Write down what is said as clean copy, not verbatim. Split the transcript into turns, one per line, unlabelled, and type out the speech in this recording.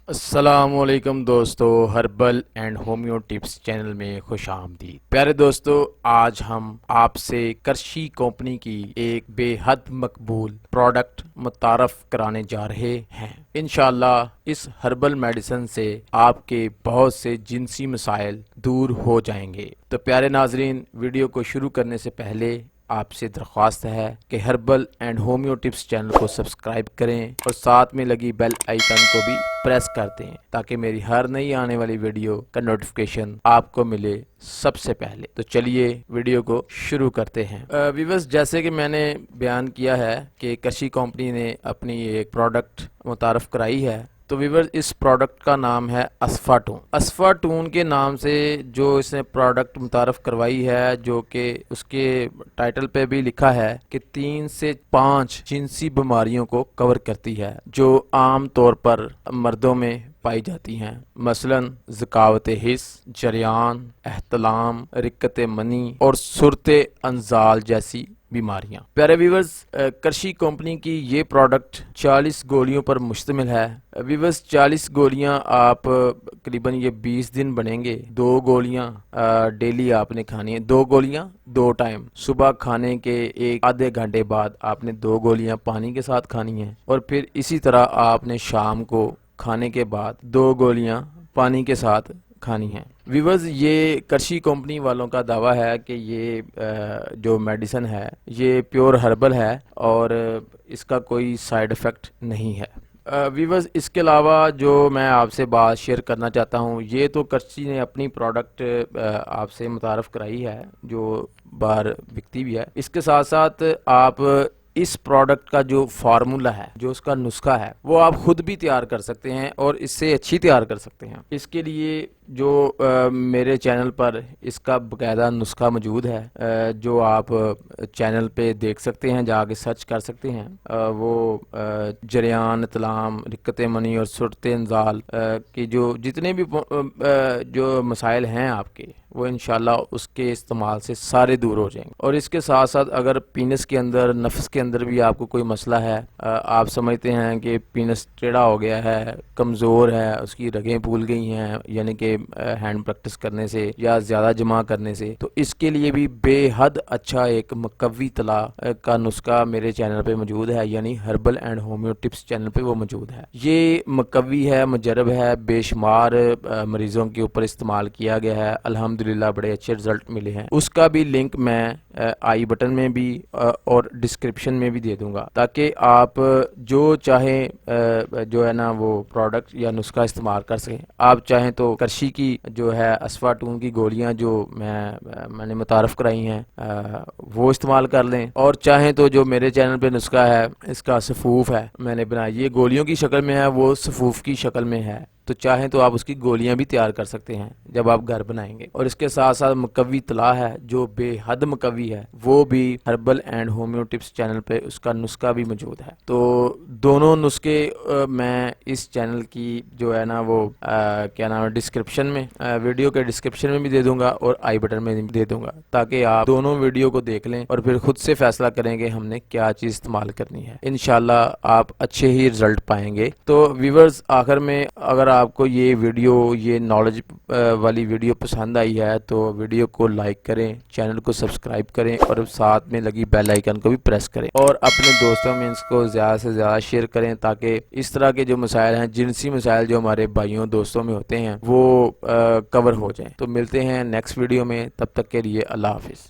السلام علیکم دوستو، herbal and homeo tips channel میں خوش آمدید۔ پیارے دوستو، آج ہم آپ سے کرشی کمپنی کی ایک بے حد مقبول پروڈکٹ متعارف کرانے جا رہے ہیں۔ انشاءاللہ اس ہربل میڈیسن سے آپ کے بہت سے جنسی مسائل دور ہو جائیں گے۔ تو پیارے ناظرین، ویڈیو کو شروع کرنے سے پہلے آپ سے درخواست ہے کہ herbal and homeo tips channel کو سبسکرائب کریں اور ساتھ میں لگی بیل آئیکن کو بھی پریس کر دیں تاکہ میری ہر نئی آنے والی ویڈیو کا نوٹیفیکیشن آپ کو ملے سب سے پہلے۔ تو چلیے ویڈیو کو شروع کرتے ہیں۔ ویورز، جیسے کہ میں نے بیان کیا ہے کہ کرشی کمپنی نے اپنی ایک پروڈکٹ متعارف کرائی ہے، تو ویورز اس پروڈکٹ کا نام ہے اسفاٹون۔ اسفاٹون کے نام سے جو اس نے پروڈکٹ متعارف کروائی ہے، جو کہ اس کے ٹائٹل پہ بھی لکھا ہے کہ 3 سے 5 جنسی بیماریوں کو کور کرتی ہے جو عام طور پر مردوں میں پائی جاتی ہیں، مثلا ذکاوت حس، جریان، احتلام، رکت منی اور صورت انزال جیسی بیماریاں۔ پیارے ویورز، کرشی کمپنی کی یہ پروڈکٹ 40 گولیوں پر مشتمل ہے۔ ویورز، 40 گولیاں آپ قریباً یہ 20 دن بنیں گے۔ 2 گولیاں ڈیلی آپ نے کھانی ہیں، 2 گولیاں 2 ٹائم۔ صبح کھانے کے ایک آدھے گھنٹے بعد آپ نے 2 گولیاں پانی کے ساتھ کھانی ہیں، اور پھر اسی طرح آپ نے شام کو کھانے کے بعد 2 گولیاں پانی کے ساتھ کھانی ہیں۔ ویورز، یہ کرشی کمپنی والوں کا دعویٰ ہے کہ یہ جو میڈیسن ہے یہ پیور ہربل ہے اور اس کا کوئی سائیڈ ایفیکٹ نہیں ہے۔ ویورز، اس کے علاوہ جو میں آپ سے بات شیئر کرنا چاہتا ہوں، یہ تو کرشی نے اپنی پروڈکٹ آپ سے متعارف کرائی ہے جو باہر بکتی بھی ہے۔ اس کے ساتھ ساتھ آپ اس پروڈکٹ کا جو فارمولا ہے، جو اس کا نسخہ ہے، وہ آپ خود بھی تیار کر سکتے ہیں اور اس سے اچھی تیار کر سکتے ہیں۔ اس کے لیے جو میرے چینل پر اس کا باقاعدہ نسخہ موجود ہے، جو آپ چینل پہ دیکھ سکتے ہیں، جا کے سرچ کر سکتے ہیں۔ وہ جریان، اطلام، رکت منی اور صورت انزال کی جو جتنے بھی جو مسائل ہیں آپ کے، وہ انشاءاللہ اس کے استعمال سے سارے دور ہو جائیں گے۔ اور اس کے ساتھ ساتھ اگر پینس کے اندر، نفس کے اندر بھی آپ کو کوئی مسئلہ ہے، آپ سمجھتے ہیں کہ پینس ٹیڑھا ہو گیا ہے، کمزور ہے، اس کی رگیں پھول گئی ہیں، یعنی کہ ہینڈ پریکٹس کرنے سے یا زیادہ جمع کرنے سے، تو اس کے لیے بھی بے حد اچھا ایک مقوی طلاء کا نسخہ میرے چینل پہ موجود ہے، یعنی herbal and homeo tips channel پہ وہ موجود ہے۔ یہ مقوی ہے، مجرب ہے، بے شمار مریضوں کے اوپر استعمال کیا گیا ہے، الحمدللہ بڑے اچھے رزلٹ ملے ہیں۔ اس کا بھی لنک میں آئی بٹن میں بھی اور ڈسکرپشن میں بھی دے دوں گا، تاکہ آپ جو چاہیں جو ہے نا وہ پروڈکٹ یا نسخہ استعمال کر سکیں۔ آپ چاہیں تو کرشی کی جو ہے اسفاٹون کی گولیاں جو میں نے متعارف کرائی ہیں وہ استعمال کر لیں، اور چاہیں تو جو میرے چینل پہ نسخہ ہے، اس کا صفوف ہے، میں نے بنایا، یہ گولیوں کی شکل میں ہے، وہ صفوف کی شکل میں ہے، تو چاہیں تو آپ اس کی گولیاں بھی تیار کر سکتے ہیں جب آپ گھر بنائیں گے۔ اور اس کے ساتھ ساتھ مقوی طلاء ہے جو بے حد مقوی ہے، وہ بھی herbal and homeo tips channel پہ اس کا نسخہ بھی موجود ہے۔ تو دونوں نسخے میں اس چینل کی جو ہے نا وہ کیا نام ہے، ڈسکرپشن میں، ویڈیو کے ڈسکرپشن میں بھی دے دوں گا اور آئی بٹن میں بھی دے دوں گا، تاکہ آپ دونوں ویڈیو کو دیکھ لیں اور پھر خود سے فیصلہ کریں کہ ہم نے کیا چیز استعمال کرنی ہے۔ انشاءاللہ آپ اچھے ہی رزلٹ پائیں گے۔ تو ویورز، آخر میں اگر آپ کو یہ ویڈیو، یہ نالج والی ویڈیو پسند آئی ہے تو ویڈیو کو لائک کریں، چینل کو سبسکرائب کریں اور ساتھ میں لگی بیل آئیکن کو بھی پریس کریں، اور اپنے دوستوں میں اس کو زیادہ سے زیادہ شیئر کریں، تاکہ اس طرح کے جو مسائل ہیں، جنسی مسائل جو ہمارے بھائیوں دوستوں میں ہوتے ہیں، وہ کور ہو جائیں۔ تو ملتے ہیں نیکسٹ ویڈیو میں، تب تک کے لیے اللہ حافظ۔